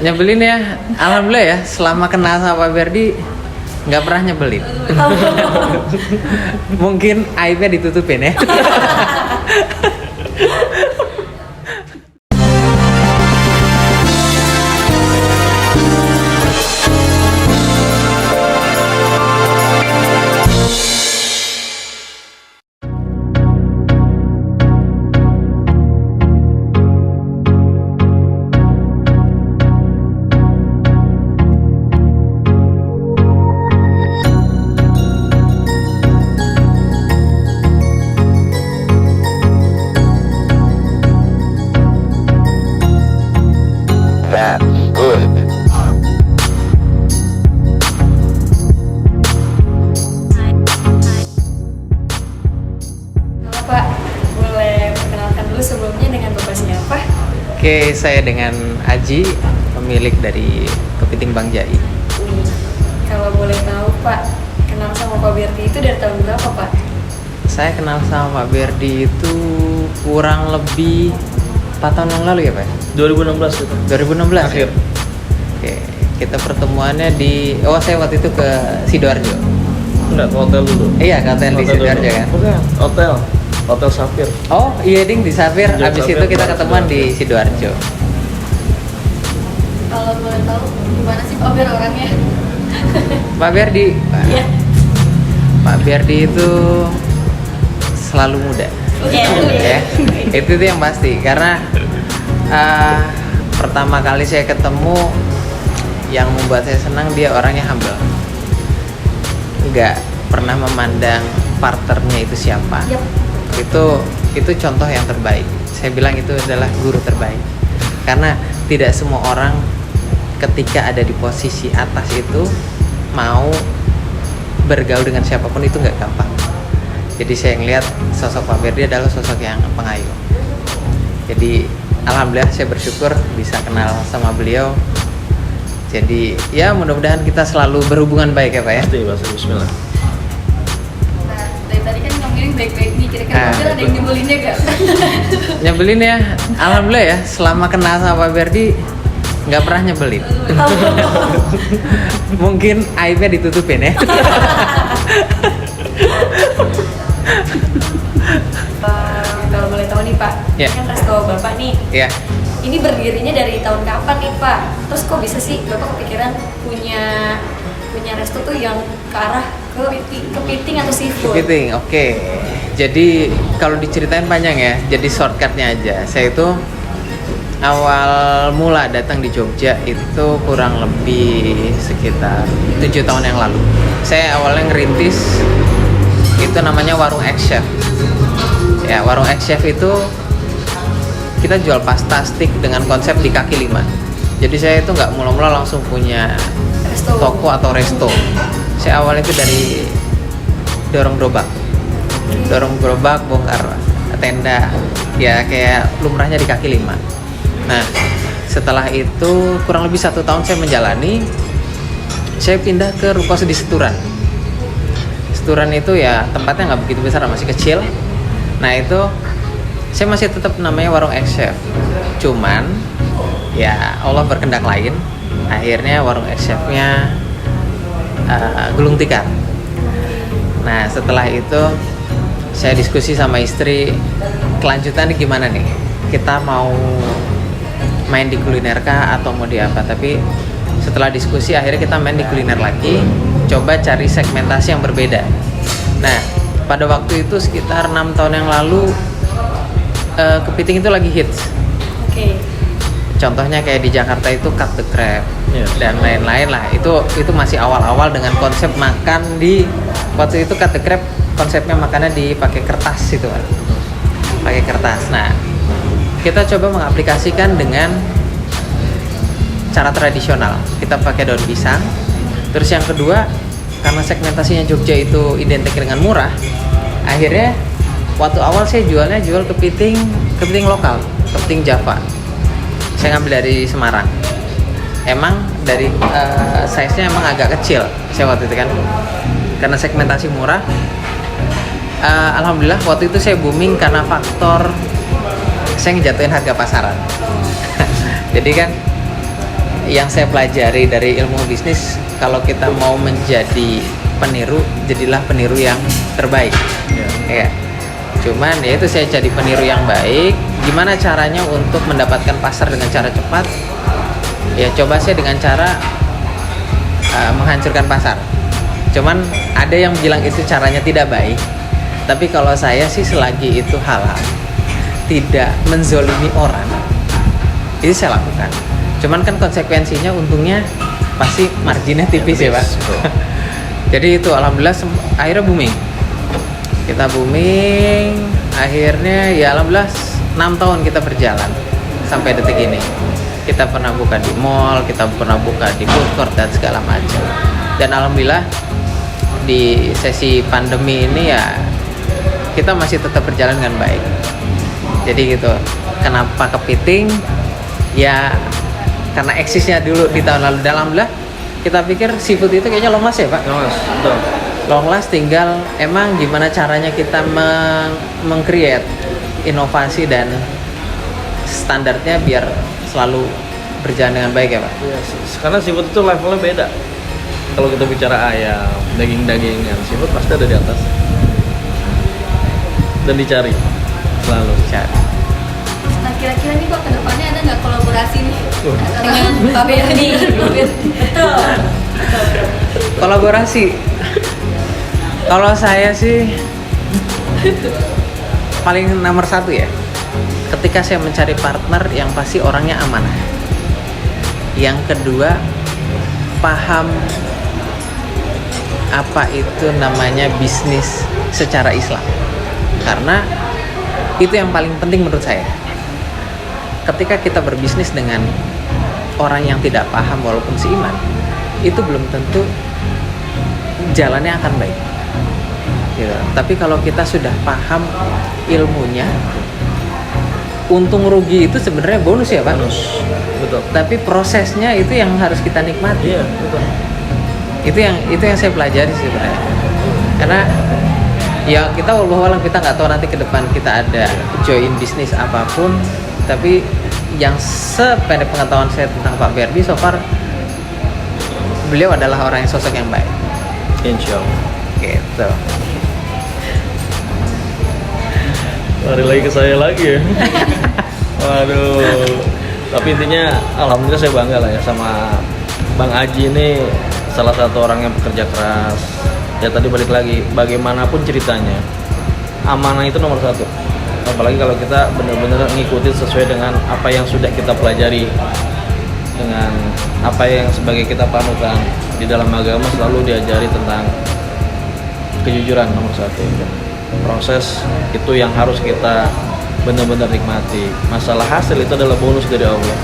Nyebelin ya, alhamdulillah ya. Selama kenal sama Pak Berdi nggak pernah nyebelin. Mungkin aibnya ditutupin ya. That's good. Halo Pak, boleh perkenalkan dulu sebelumnya dengan Bapak siapa? Oke, saya dengan Aji, pemilik dari Kepiting Bang Jai. Kalau boleh tahu Pak, kenal sama Pak Berdi itu dari tahun berapa Pak? Saya kenal sama Pak Berdi itu kurang lebih 4 tahun yang lalu ya Pak? 2016 itu. 2016 Akhir. ya? Oke, kita pertemuannya di... Oh, saya waktu itu ke Sidoarjo. Enggak, ke hotel dulu. Iya, ke hotel di Sidoarjo kan? Bukan, hotel Safir. Oh, iya ding, di Safir. Di Habis Safir, itu kita Pak, ketemuan di Sidoarjo. Kalau boleh tahu, gimana sih Pak Ber orangnya? Pak Berdi, Iya. Pak Berdi itu selalu muda. Ya, itu tuh yang pasti karena pertama kali saya ketemu yang membuat saya senang dia orangnya humble, nggak pernah memandang partnernya itu siapa. Yap. Itu contoh yang terbaik. Saya bilang itu adalah guru terbaik karena tidak semua orang ketika ada di posisi atas itu mau bergaul dengan siapapun, itu nggak gampang. Jadi saya ngelihat sosok Pak Berdi adalah sosok yang pengayuh. Jadi alhamdulillah saya bersyukur bisa kenal sama beliau. Jadi ya mudah-mudahan kita selalu berhubungan baik ya Pak ya. Pasti, bahasa bismillah. Nah, dari tadi kan ngomongin baik-baik nih, kira-kira Pak Ber ada yang nyebelinnya gak? Nyebelin ya, alhamdulillah ya. Selama kenal sama Pak Berdi nggak pernah nyebelin. Mungkin aibnya ditutupin ya. Kalau boleh tahu nih Pak, Ya. kan resto Bapak nih, Ya. ini berdirinya dari tahun kapan nih Pak? Terus kok bisa sih Bapak kepikiran punya resto tuh yang ke arah kepiting atau seafood? Kepiting, oke. Jadi kalau diceritain panjang ya, jadi shortcutnya aja. Saya itu awal mula datang di Jogja itu kurang lebih sekitar 7 tahun yang lalu. Saya awalnya ngerintis itu namanya warung X-Chef. Ya, warung X-Chef itu kita jual pasta stick dengan konsep di kaki 5. Jadi saya itu nggak mula-mula langsung punya Resto. toko atau resto. Saya awalnya itu dari dorong gerobak, bongkar tenda, ya kayak lumrahnya di kaki 5. Nah, setelah itu kurang lebih 1 tahun saya menjalani, saya pindah ke ruko di Seturan. Seturan itu ya tempatnya nggak begitu besar, masih kecil. Nah itu saya masih tetap namanya warung X-Chef. Cuman ya Allah berkehendak lain. Akhirnya warung X-Chefnya gulung tikar. Nah setelah itu saya diskusi sama istri, kelanjutannya gimana nih? Kita mau main di kuliner kah atau mau di apa? Tapi setelah diskusi akhirnya kita main di kuliner lagi, coba cari segmentasi yang berbeda. Nah pada waktu itu sekitar 6 tahun yang lalu kepiting itu lagi hits. Oke. Contohnya kayak di Jakarta itu cut the crab dan lain-lain lah. Itu masih awal-awal dengan konsep makan di waktu itu cut the crab, konsepnya makannya dipakai kertas itu kan. Pakai kertas. Nah, kita coba mengaplikasikan dengan cara tradisional. Kita pakai daun pisang. Terus yang kedua, karena segmentasinya Jogja itu identik dengan murah, akhirnya waktu awal saya jual kepiting lokal, kepiting Java. Saya ngambil dari Semarang. Emang dari size-nya emang agak kecil saya waktu itu kan, karena segmentasi murah. Alhamdulillah waktu itu saya booming karena faktor saya ngejatuhin harga pasaran. Jadi kan yang saya pelajari dari ilmu bisnis, kalau kita mau menjadi peniru, jadilah peniru yang terbaik. Ya. Cuman ya itu, saya jadi peniru yang baik. Gimana caranya untuk mendapatkan pasar dengan cara cepat? Ya coba saya dengan cara menghancurkan pasar. Cuman ada yang bilang itu caranya tidak baik. Tapi kalau saya sih selagi itu halal, tidak menzolimi orang, itu saya lakukan. Cuman kan konsekuensinya untungnya pasti marginnya tipis ya Pak. Jadi itu alhamdulillah akhirnya booming. Kita booming, akhirnya ya alhamdulillah 6 tahun kita berjalan sampai detik ini. Kita pernah buka di mall, kita pernah buka di food court dan segala macam. Dan alhamdulillah di sesi pandemi ini ya kita masih tetap berjalan dengan baik. Jadi gitu. Kenapa kepiting? Ya karena eksisnya dulu di tahun lalu. Dan alhamdulillah kita pikir seafood itu kayaknya long last ya Pak? Long last, betul. Long last, tinggal emang gimana caranya kita meng-create inovasi dan standarnya biar selalu berjalan dengan baik ya Pak? Iya, karena seafood itu levelnya beda. Kalau kita bicara ayam, daging-dagingan, seafood pasti ada di atas. Dan dicari, selalu Cari. Nah kira-kira nih Pak, kedepannya ada nggak kolaborasi nih dengan Pak Berdi? Betul. Kolaborasi. Kalau saya sih paling nomor 1 ya. Ketika saya mencari partner yang pasti orangnya amanah. Yang kedua, paham apa itu namanya bisnis secara Islam. Karena itu yang paling penting menurut saya. Ketika kita berbisnis dengan orang yang tidak paham walaupun seiman, itu belum tentu jalannya akan baik. Gitu. Tapi kalau kita sudah paham ilmunya, untung rugi itu sebenarnya bonus ya Pak. bonus, betul. Tapi prosesnya itu yang harus kita nikmati. Iya, betul. Itu yang saya pelajari sih sebenarnya. Karena ya kita wallahualam, kita nggak tahu nanti ke depan kita ada join bisnis apapun. Tapi yang sependek pengetahuan saya tentang Pak Berdi so far, beliau adalah orang yang sosok yang baik. Insya Allah. Gitu. Lari lagi ke saya lagi ya. Waduh. Tapi intinya alhamdulillah saya bangga lah ya sama Bang Aji ini, salah satu orang yang bekerja keras. Ya tadi balik lagi, bagaimanapun ceritanya, amanah itu nomor 1. Apalagi kalau kita benar-benar ngikutin sesuai dengan apa yang sudah kita pelajari, dengan apa yang sebagai kita panutan. Di dalam agama selalu diajari tentang kejujuran nomor 1. Proses itu yang harus kita benar-benar nikmati. Masalah hasil itu adalah bonus dari Allah.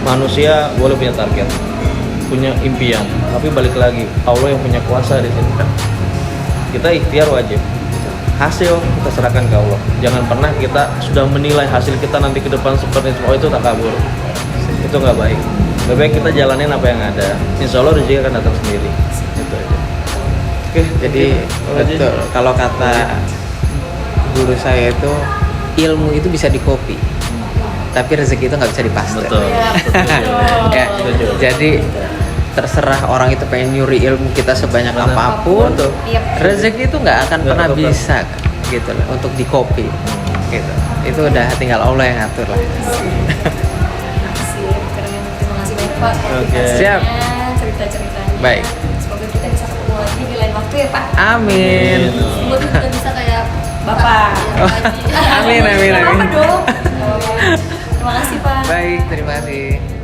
Manusia boleh punya target, punya impian, tapi balik lagi Allah yang punya kuasa di sini. Kita ikhtiar wajib. Hasil kita serahkan ke Allah. Jangan pernah kita sudah menilai hasil kita nanti ke depan seperti itu takabur. Itu nggak baik. Lebih baik kita jalanin apa yang ada. Insya Allah rezeki akan datang sendiri. Itu aja. Oke, Jadi betul, kalau kata guru saya itu, ilmu itu bisa dikopi, tapi rezeki itu nggak bisa dipaste. Betul. Ya, jadi terserah orang itu pengen nyuri ilmu kita sebanyak apapun, Betul. rezeki itu nggak akan Nggak pernah betul. bisa gitu loh untuk dikopi. Gitu. Itu udah tinggal Allah yang ngatur lah. Sip, keren. Terima kasih banyak Pak. Oke. Siap. Cerita-ceritanya. Baik. Semoga kita bisa ketemu lagi di lain waktu ya Pak. Amin. Semoga kita bisa kayak Bapak. Amin, amin, amin. Apa dong? Terima kasih Pak. Baik, terima kasih.